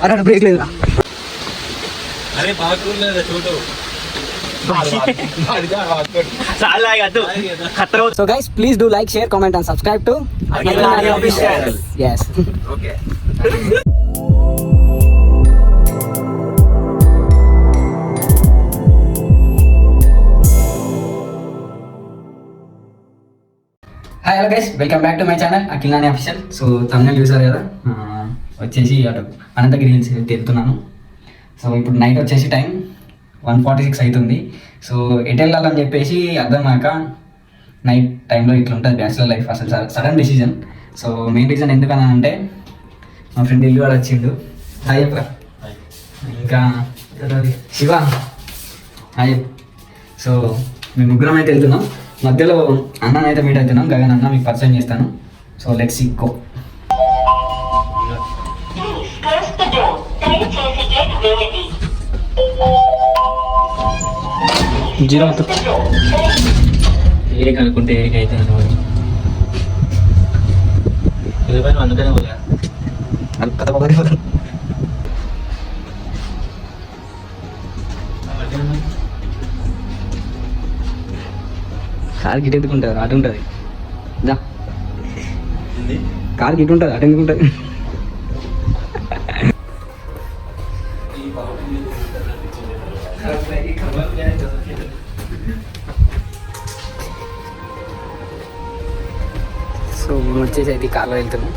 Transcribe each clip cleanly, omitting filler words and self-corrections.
అరే బ్రేక్ లేదా? అరే బాగుంది చూడు. So guys, please do like, share, comment and subscribe to Akhilani Official. Yes. Okay. Hi hello guys, welcome back to my channel Akhilani official. So తమిళ చూసారు కదా, వచ్చేసి అటు అనంతగిరి హిల్స్ వెళ్తున్నాను. సో ఇప్పుడు నైట్ వచ్చేసి టైం 1:46 అవుతుంది. సో ఎటు వెళ్ళాలని చెప్పేసి అర్థం కాక నైట్ టైంలో ఇట్లా ఉంటుంది బ్యాచులర్ లైఫ్. అసలు sudden decision. So main reason ఎందుకని అంటే మా ఫ్రెండ్ ఇల్లు వాడు వచ్చిండు. హాయ్ చెప్పరా. ఇంకా శివ హాయ్. సో మేము ముగ్గురం అయితే వెళ్తున్నాం. మధ్యలో అన్నని అయితే మీట్ అవుతున్నాం. గగన్ అన్న మీకు పరిచయం చేస్తాను. So let's go. జీరో ఏరిక అనుకుంటే ఏరిక అయితే అందుకనే కథ మొదటి కారు గిట్ ఎందుకుంటుంది, అటు ఉంటుంది. కారు గిట్ ఉంటుంది, అటు ఎందుకుంటుంది. సో మేము వచ్చేసి అయితే కార్లో వెళ్తున్నాం.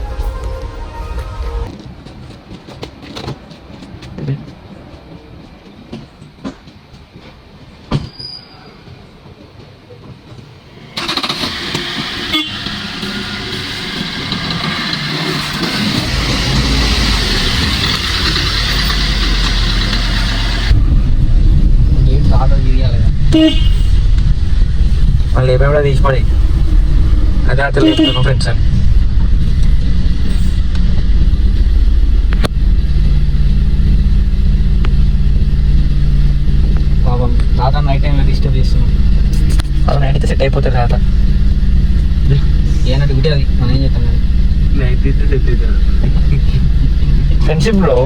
మళ్ళీ ఎప్పుడు తీసుకోండి. అదే అతను ఫ్రెండ్స్ అని పాపం తాత నైట్ టైంలో డిస్టర్బ్ చేస్తున్నాం. అది నైట్ అయితే సెట్ అయిపోతుంది తాత. ఏమన్నా డ్యూటీ అది, మనం ఏం చేస్తాం. నైట్ అయితే సెట్ అవుతుంది. ఫ్రెండ్షిప్లో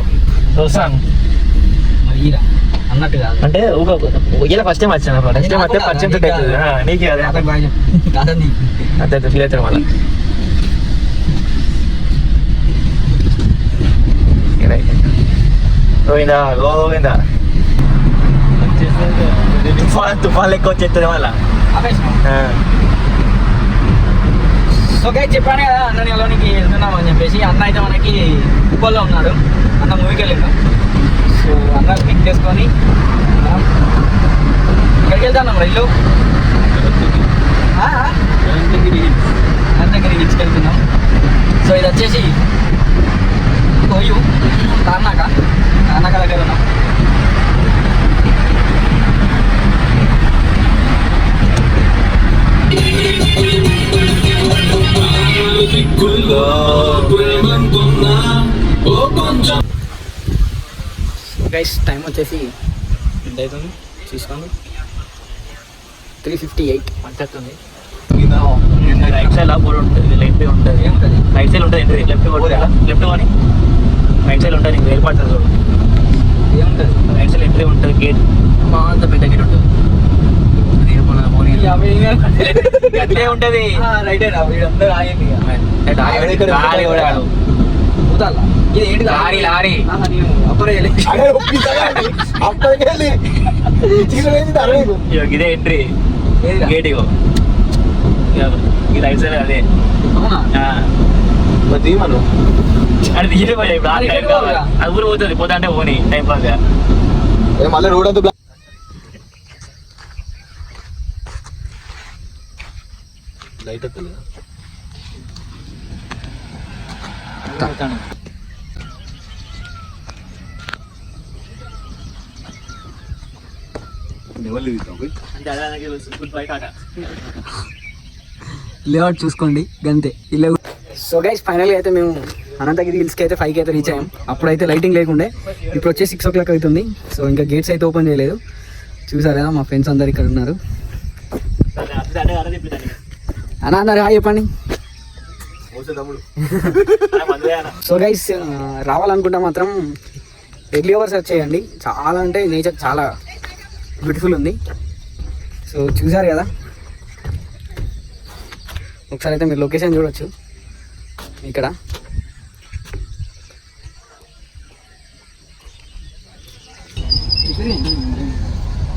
చూస్తాను మరి ఈరా అన్నట్టు కాదు అంటే ఇలా ఫస్ట్ టైం వచ్చాను. నెక్స్ట్ టైం అయితే పరిచయం సెట్ అవుతుంది. నీకే అదే అదే ఫీల్ అవుతాడు మళ్ళీ. గోవిందా గోవిందా. తుఫాన్ లెక్క వచ్చేస్తుంది మళ్ళా. సో గైస్ చెప్పాను కదా అన్నని ఎలానికి వెళ్తున్నాం అని చెప్పేసి. అన్న అయితే మనకి ఉప్పల్లో ఉన్నాడు. అన్న మూవీకి వెళ్ళిందాం. సో అన్న పిక్ చేసుకొని ఎక్కడికి వెళ్తాను రైలు అనంతగిరి హిల్స్కి వెళ్తున్నాం. సో ఇది వచ్చేసి కోయు తార్నాక దగ్గర ఉన్నాం. గైస్ టైం వచ్చేసి ఎంత అవుతుంది చూసుకోండి, 3:58 వచ్చేస్తుంది. రైట్ సైడ్ బోర్డు ఉంటుంది, లెఫ్ట్ ఉంటుంది. రైట్ సైడ్ ఉంటుంది, లెఫ్ట్ కానీ రైట్ సైడ్ ఉంటుంది. ఇంకా ఏర్పడుతుంది చూడు, ఏముంటుంది రైట్ సైడ్ ఎంట్రీ ఉంటుంది. గేట్ మా అంత పెద్ద గేట్ ఉంటుంది. అట్లే ఉంటుంది. రైట్ ఇది ఏంటి లారీ ఇదే ఎంట్రీ గేట్. ఇగో ఈ రైట్ సైడ్ అదే. అది తీసిపోయాయి. అది ఊరు పోతుంది. పోతా అంటే పోనీ టైం పాస్. మళ్ళీ రోడ్ అంతా లైట్ వస్తుంది. లేఅవుట్ చూసుకోండి గంతే. సో గైస్ ఫైనల్గా అయితే మేము అనంతగిరి హిల్స్కి అయితే 5కి అయితే రీచ్ అయ్యాం. అప్పుడైతే లైటింగ్ లేకుండే, ఇప్పుడు వచ్చి 6 o'clock అవుతుంది. సో ఇంకా గేట్స్ అయితే ఓపెన్ చేయలేదు. చూసారు కదా మా ఫ్రెండ్స్ అందరు ఇక్కడ ఉన్నారు. అన్న అన్నారు హాయ్ చెప్పండి. తమ్ముడు సో గైస్ రావాలనుకుంటే మాత్రం ఎర్లీ అవర్స్ వచ్చేయండి. చాలా అంటే నేచర్ చాలా బ్యూటిఫుల్ ఉంది. సో చూసారు కదా, ఒకసారి అయితే మీరు లొకేషన్ చూడొచ్చు. ఇక్కడ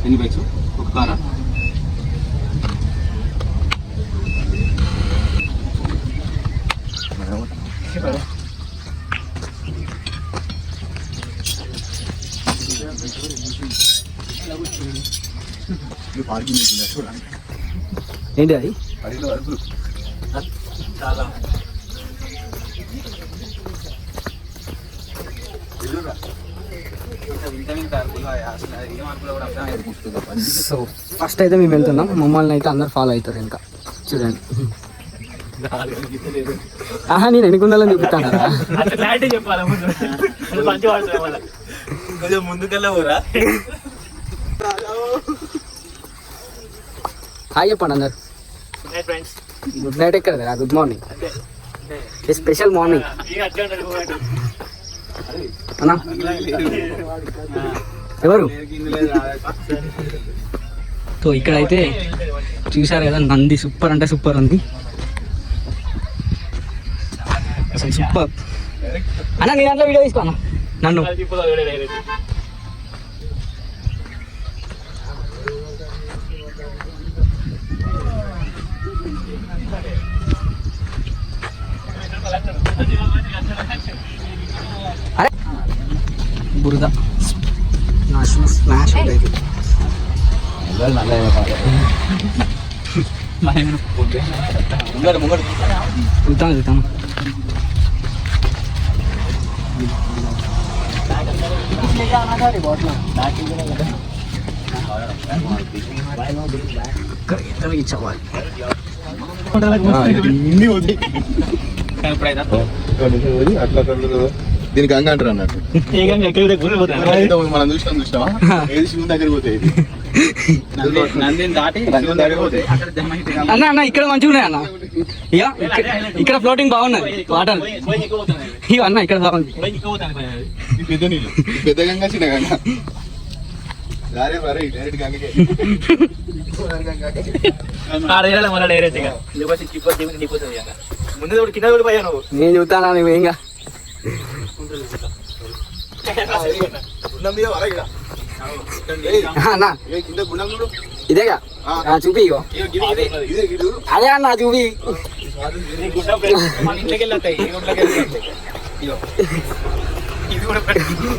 ఎన్ని బైక్స్ ఒక కారా ఏంటి అది? చాలా సో ఫస్ట్ అయితే మేము వెళ్తున్నాం. మమ్మల్ని అయితే అందరు ఫాలో అవుతారు ఇంకా. చూడండి, ఆహా నేను ఎన్నికుండాలని చూపుతాను కదా. క్లారిటీ చెప్పాలి ముందు. మంచి వాడుతుంది వాళ్ళ కొంచెం ముందుకెళ్ళా ఊరా. హాయ్ చెప్పండి అందరు. ఫ్రెండ్స్ గుడ్ నైట్ ఎక్కడ కదా, గుడ్ మార్నింగ్, స్పెషల్ మార్నింగ్ అన్నా. ఎవరు? సో ఇక్కడైతే చూసారు కదా, నంది సూపర్ అంటే సూపర్ ఉంది అసలు, సూపర్. అన్న నీ దాంట్లో వీడియో తీసుకో అన్న నన్ను. అరే బురద నా షూ స్మాష్ అవుతుంది. చూద్దాం చూద్దాం. అట్లా దీనికి గంగ అంటారు అన్నట్టు. మనం చూసినామా ఏది శివుని దగ్గరికి పోతాయి, అన్న అన్న ఇక్కడ మంచిగా ఉన్నాయి అన్న. ఇక ఇక్కడ ఫ్లోటింగ్ బాగున్నది వాటర్. ఇక అన్న ఇక్కడ బాగుంది. పెద్ద నీళ్ళు, పెద్ద గంగ చిన్న గంగ. డైరెక్ట్ గంగకే ముందు కింద కూడా పోయా నువ్వు. నేను చూస్తానా నువ్వేంగా. అన్న ఇదేగా చూపి. ఇగో అదే అన్న చూపి.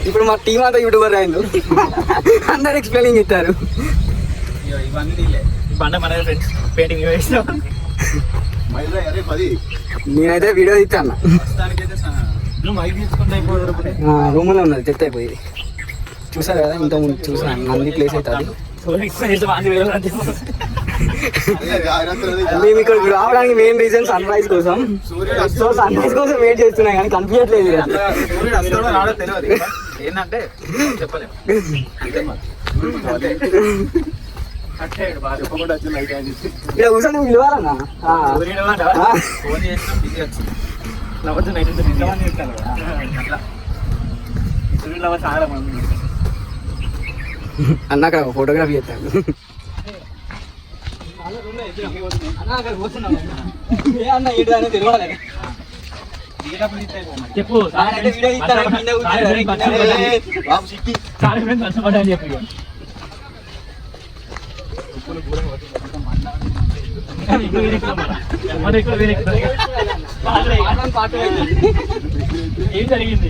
ఇప్పుడు మా టీం అంతా యూట్యూబర్ అయింది, అందరు ఎక్స్ప్లెయినింగ్ ఇస్తారు. నేనైతే వీడియో ఇస్తాను. రూమ్లో ఉన్నది చెత్త అయిపోయింది. చూసారు కదా, ఇంత ముందు చూసాను నంది ప్లేస్ అయితే అది. మేము ఇక్కడికి రావడానికి మెయిన్ రీజన్ సన్ రైజ్ కోసం. సో సన్ రైజ్ కోసం వెయిట్ చేస్తున్నాం కానీ కనిపించట్లేదు. ఏంటంటే చెప్పలేము. ఇక్కడ కూర్చొని పిలవాలన్నా. అన్న అక్కడ ఫోటోగ్రఫీ చేస్తాను. చెప్పు చెప్పు. ఏం జరిగింది?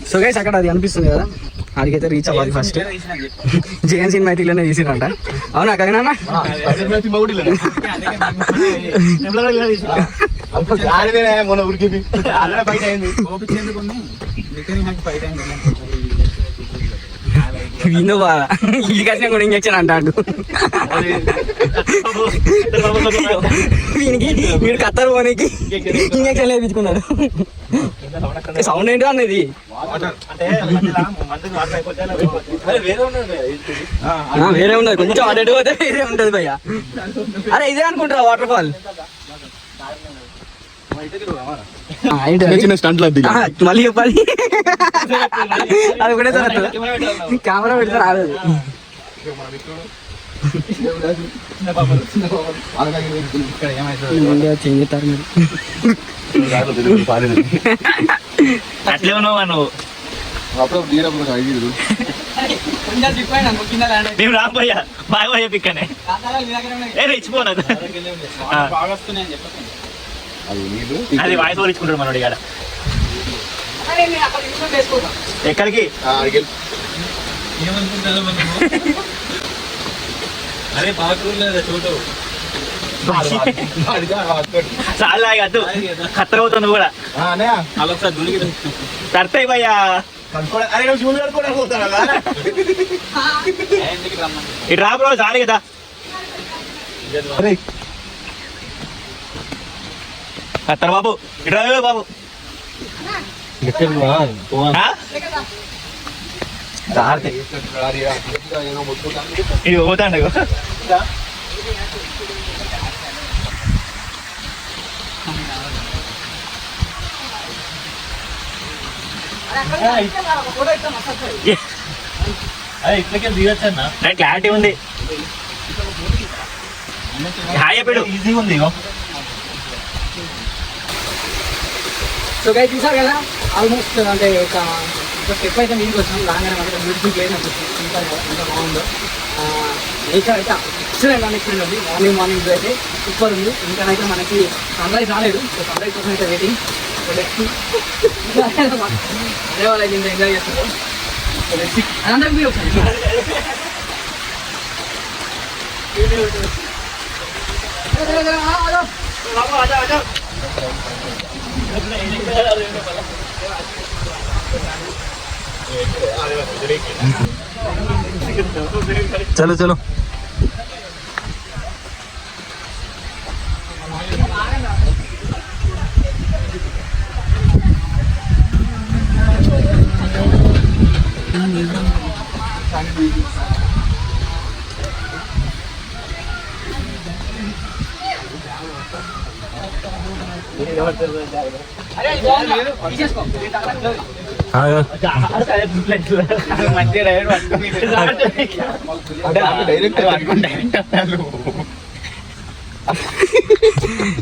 సో గైస్ అక్కడ అది అనిపిస్తుంది కదా, అదికైతే రీచ్ అవ్వాలి ఫస్ట్. జగన్ సినిమా అయితే ఇలానే తీసిరంట. అవునా కదనా? మొన్న ఉరికి విందు బాగా ఇంటికి వచ్చినా కూడా ఇంజక్షన్ అంటాడు వీనికి వీడు కత్తరు పోనీకి ఇంజక్షన్ వేయించుకున్నాడు సౌండ్ ఏంటో అన్నది వేరే ఉన్నది కొంచెం అటు పోతే వేరే ఉంటది భయ్య అరే ఇదే అనుకుంటారా వాటర్ ఫాల్ చిన్న స్టంట్లు అది మళ్ళీ చెప్పాలి అది ఒకటే సార్ కెమెరా పెడితే రాలేదు చేస్తారు మరి అట్లే ఉన్నావా నువ్వు మేము రాబోయా బాగా పోయా పిక్కనే ఇచ్చిపోనది అది వాయిస్ ఓవర్ ఇచ్చుకుంటాడు మనోడి కాడ ఎక్కడికి అరే పాకూర్లేదు చూడు చాలా అద్దు ఖత్తర్ అవుతుంది కూడా అలా సార్ దునికి కడతాయి భయ్యా ఇటు రా బ్రో చాలు కదా ఖత్తర్ బాబు ఇటు రా బాబు ఇది పోతాండ ఇట్లకే దిగొచ్చన్నా క్లారిటీ ఉంది హాయ్ చెప్పాడు ఈజీగా ఉంది సో గైస్ చూసారు కదా ఆల్మోస్ట్ అంటే ఒక స్టెప్ అయితే మీకు వచ్చాం రాగానే మనకి బ్యూటిఫుల్ ప్లేస్ అనిపిస్తుంది ఇంకా ఎంత బాగుందో నేచర్ అయితే ఎక్సలెంట్ అనిపిస్తుంది ఉంది మార్నింగ్ అయితే సూపర్ ఉంది ఇంకానైతే మనకి సన్ రైజ్ రాలేదు సో సన్ రైజ్ కోసం అయితే వెయిటింగ్ అదే వాళ్ళు అయితే ఇంకా ఎంజాయ్ చేస్తున్నారు అదంతా మీరు ఒకసారి చలో చలో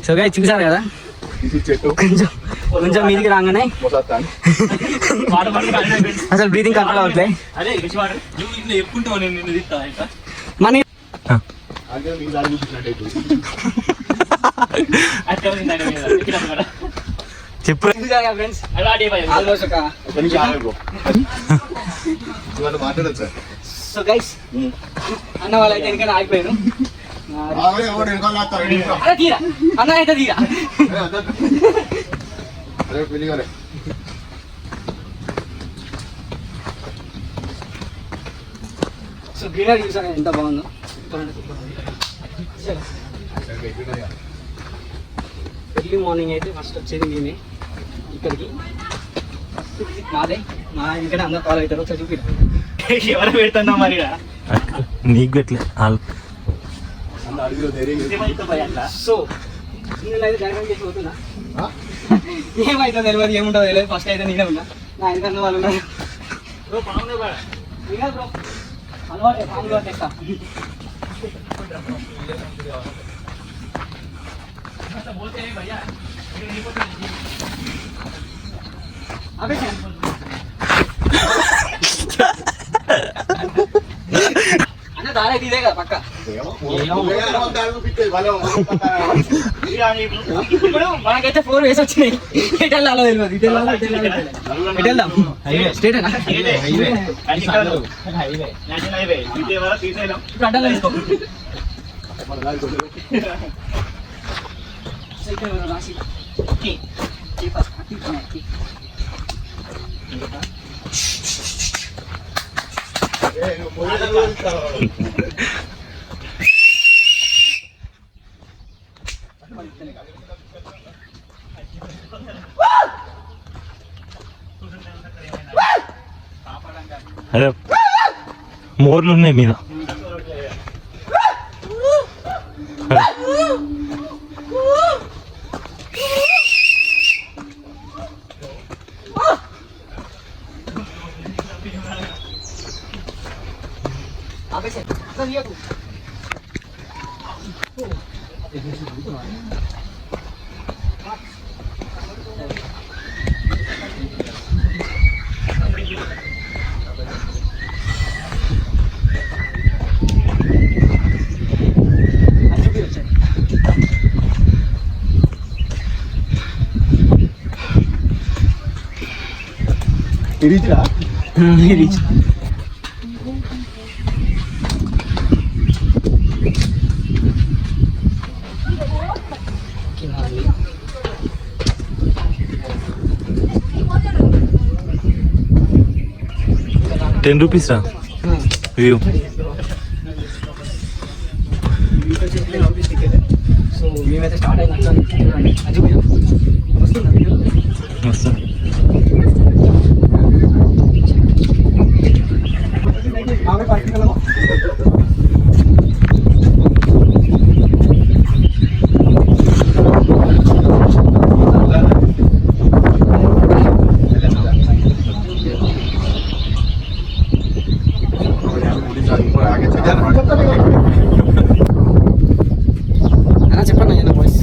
సో గైస్ చూసారు కదా కొంచెం మీదికి రాగానే అసలు బ్రీతింగ్ కంట్రోల్ అవుతాయి చెప్పుకుంటావు నేను నిన్ను తీస్తా మన చెప్పు ఫ్రెండ్స్ ఆల్మోస్ట్ ఒక మాట్లాడచ్చు సార్ సో గైస్ అన్న వాళ్ళైతే ఎందుకని ఆగిపోయారు అరే తీరా అన్న అయితే తీరా సో గ్రీనరీ చూసాను ఎంత బాగుందో ఎర్లీ మార్నింగ్ అయితే ఫస్ట్ వచ్చేది మేమే ఇక్కడికి మాదే మా ఎందుకంటే అందరూ ఫాలో అవుతారు ఒకసారి చూపి ఎవరు పెడుతున్నా మరి నీకు పెట్టలే సో నేనైతే డ్రైవింగ్ చేసి పోతున్నా ఏమైతే తెలియదు ఏముంటుందో తెలియదు ఫస్ట్ అయితే నేనే ఉన్నా నా ఎందుకన్నా వాళ్ళు ఉన్నారు బ్రో అలవాటు ఫ్యామిలీ వాటి చేస్తా అన్న దారి ఇదే కదా పక్క ఇప్పుడు మనకైతే 4 వేసి వచ్చినాయి ఎటు వెళ్ళాలో తెలియదు ఎటు వెళ్దాం స్టేట్ ఇప్పుడు అడ్డంగా తీసుకో రాసి అదే మోర్లు ఉన్నాయి మీద. ₹10 రా వ్యూ. సో మేమైతే స్టార్ట్ అయినా వస్తుంది. చెప్పండి అయ్యా వాయిస్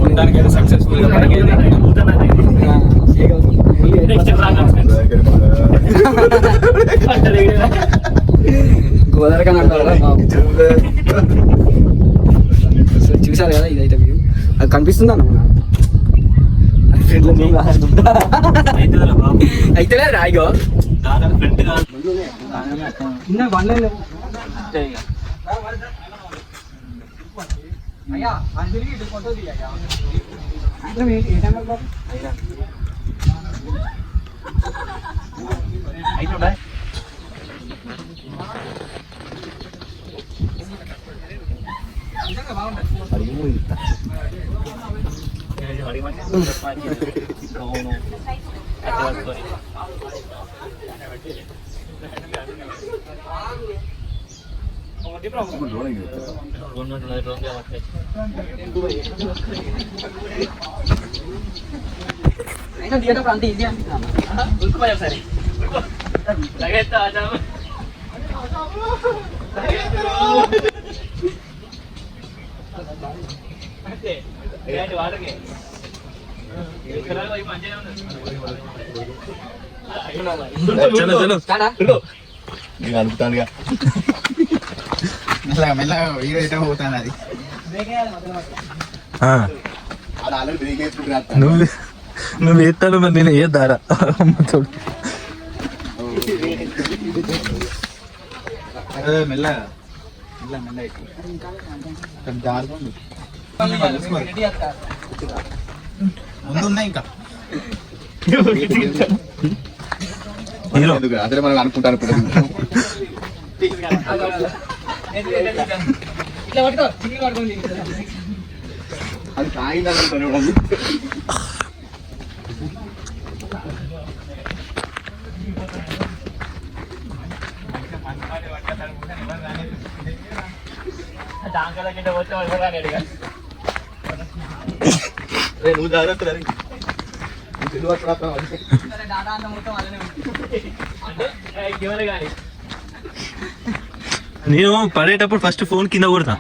మొత్తానికి అయితే సక్సెస్ఫుల్ గా గోదావరికని అంటారా బాబు. సో చూసారు కదా ఇదైతే వ్యూ. అది కనిపిస్తుందా అన్న అయితే లేదు రాయిగో అయ్యా అయినా దిగేటప్పుడు అంత ఈజీ అనిపిస్తుంది. సరే నేను అనుకుతానుగా మెల్లగా మెల్లగా వీడియో ఎటో పోతాను. అది అది ఆల్రెడీ బ్రేక్ వేసుకుంటున్నా. నువ్వు ఎత్తాను మరి నేను ఏ దారా చూడు. మెల్లగా మెల్లగా జారుకోండి. ముందు ఉన్నాయి ఇంకా హీరో అదే మనం అనుకుంటాను. అది తాగిందనుకుంటాను. నువ్వు జాగ్రత్త నేను పడేటప్పుడు ఫస్ట్ ఫోన్ కింద కొడతా.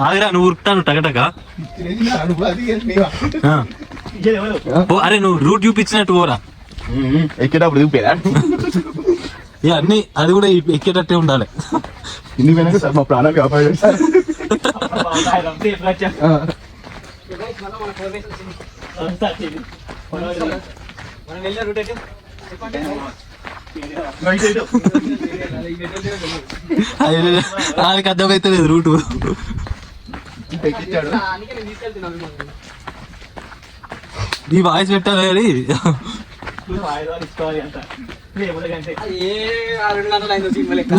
ఆగరా నువ్వు ఉరుకుతాను టకటక. అరే నువ్వు రూట్ చూపించినట్టు పోరా. ఎక్కేటప్పుడు చూపేదా అన్ని అది కూడా ఎక్కేటట్టే ఉండాలి. ఇన్ని వెనక సార్ మా ప్రాణాలు కాపాడారు సార్. దానికి అర్థమైతే లేదు రూటు. ఎక్కించాడు. నీ వాయిస్ పెట్టాలి ఇసుకోవాలి అంట ఏముండకంటే ఏ 2 గంటలు అయిందో సినిమా లెక్క.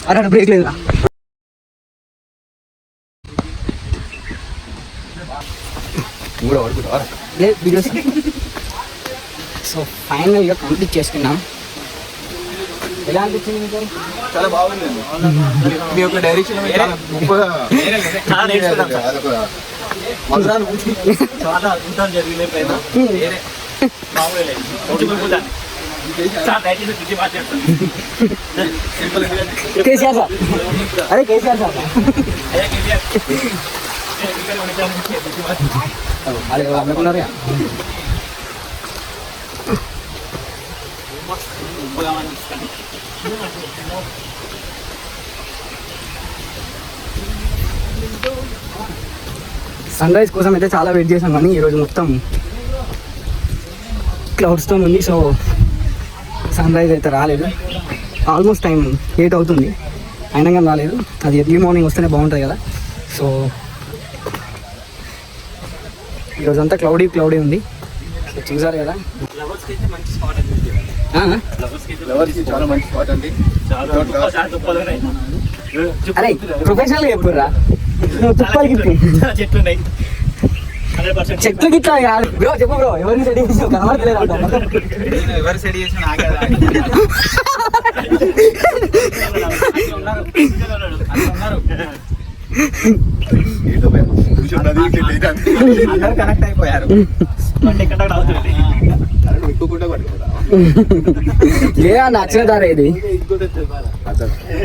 అరే బ్రేక్ లేదు. కూడా పడుకుంటావా? లేదు వీడియోస్. సో ఫైనల్గా కంప్లీట్ చేసుకున్నాం. ఎలా అనిపించింది మీకు? చాలా బాగుంది. మీ యొక్క డైరెక్షన్ చాలా గొప్పగా చాలా నేర్చుకున్నాం సార్. అదొక మధురాను చాలా అద్భుతాలు జరిగినాయి పైన వేరే మామూలు లేదు. కొంచెం అద్భుతాలు. చాలా దయచేసి గురించి మాట్లాడతాను. కేసీఆర్ సార్, అరే కేసీఆర్ సార్, అయ్యా కేసీఆర్. ఇక్కడ ఉంటాను. అరే అనుకున్నారా? సన్ రైజ్ కోసం అయితే చాలా వెయిట్ చేసాం, కానీ ఈరోజు మొత్తం క్లౌడ్స్తో ఉంది. సో సన్ రైజ్ అయితే రాలేదు. ఆల్మోస్ట్ టైం 8 అవుతుంది, అయినా కానీ రాలేదు. అది ఎర్లీ మార్నింగ్ వస్తేనే బాగుంటుంది కదా. సో ఈరోజంతా క్లౌడీ ఉంది. సో చూసారు కదా. ఫ్లవర్స్కి అయితే మంచి స్పాట్ అండి. లవర్స్ చాలా మంచి స్పాట్ అండి. చాలా తుప్పలు ఉన్నాయి. అరే ప్రొఫెషనల్గా చెప్పుర్రా, నువ్వు తుప్పలు గిట్టి చాలా చెట్లు ఉన్నాయి. 100% చెట్లు గిట్లా కాదు బ్రో. చెప్పు బ్రో, ఎవరిని రెడీ చేసావు? కనబడలేదు అంట. ఎవరు సెట్ చేసిన నాకే ఏంటో భయం. కూర్చున్నది ఇట్లా అందరు కనెక్ట్ అయిపోయారు. అంటే కండక్ట్ అవుతుంది. అరే నువ్వు ఎక్కువకుండా పట్టుకుంటా. లేదా నచ్చిన దారా ఇది.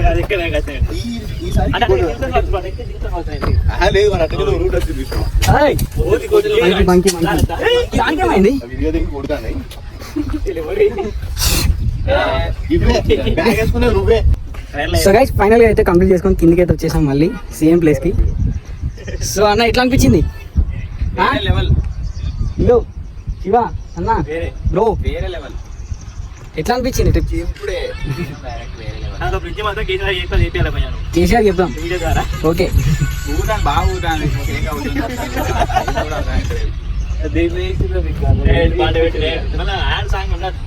అది ఇక్కడ కట్టాడు. ఈసారి అంటే లేదు మన అక్కడ రూట్ వచ్చింది చూసుకో. ఏయ్, మంకీ దానికేమైంది? అవి ఇదిగా దిగి కొడుతున్నాయి. ఇవే బ్యాగ్ వేసుకునే నువ్వే. సో గైస్ ఫైనల్గా అయితే కంప్లీట్ చేసుకొని కిందికి అయితే వచ్చేసాం మళ్ళీ సేమ్ ప్లేస్కి. సో అన్న ఎట్లా అనిపించింది? లెవెల్ ఇదో శివ అన్న బ్రో వేరే లెవెల్. ఎట్లా అనిపించింది ట్రిప్? ఇప్పుడే బ్రిడ్జ్ మాత్రం కేసీఆర్ చేయాలి పోయాను కేసీఆర్ చెప్దాం. వీడియో ద్వారా ఓకే ఊటాను బాగా ఊటాను. కేక్ అవుతుంది. పాట పెట్టి యాడ్ సాంగ్ ఉండదు.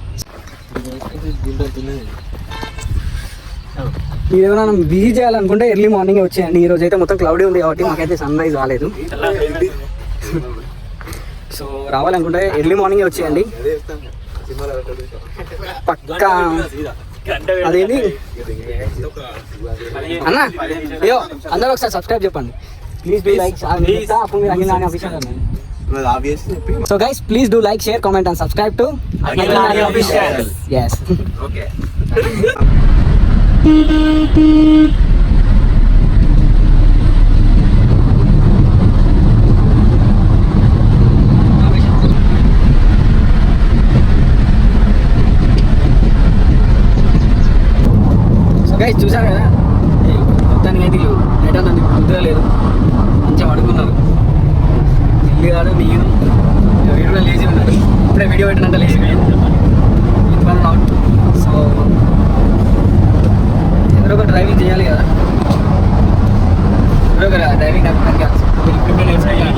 మీరు ఏమైనా విజిట్ చేయాలనుకుంటే ఎర్లీ మార్నింగ్ వచ్చేయండి. ఈ రోజు అయితే మొత్తం క్లౌడీ ఉంది కాబట్టి మాకైతే సన్ రైజ్ రాలేదు. సో రావాలనుకుంటే ఎర్లీ మార్నింగ్ వచ్చేయండి పక్కా. అదేంటి అన్న, అయ్యో అందరూ ఒకసారి సబ్స్క్రైబ్ చెప్పండి ప్లీజ్. డూ లైక్ అప్పుడు మీరు అఖిల్ నాని అఫీషియల్ అన్నారు. So guys, please do like, share, comment and subscribe to Akhil Nani Official. Yes. Okay. So guys, చూసారు కదా మొత్తానికి అయితే నైట్ అంతా కుదుర లేదు, మంచిగా పడుకున్నారు. ఇల్లు కాదు నేను వీడు కూడా లేచి ఉన్నాడు. ఇప్పుడే వీడియో పెట్టినంత లేచి అవుట్. సో ఎవరో ఒక డ్రైవింగ్ చేయాలి కదా, ఎవరో ఒక డ్రైవింగ్ నేర్చుకోవాలి.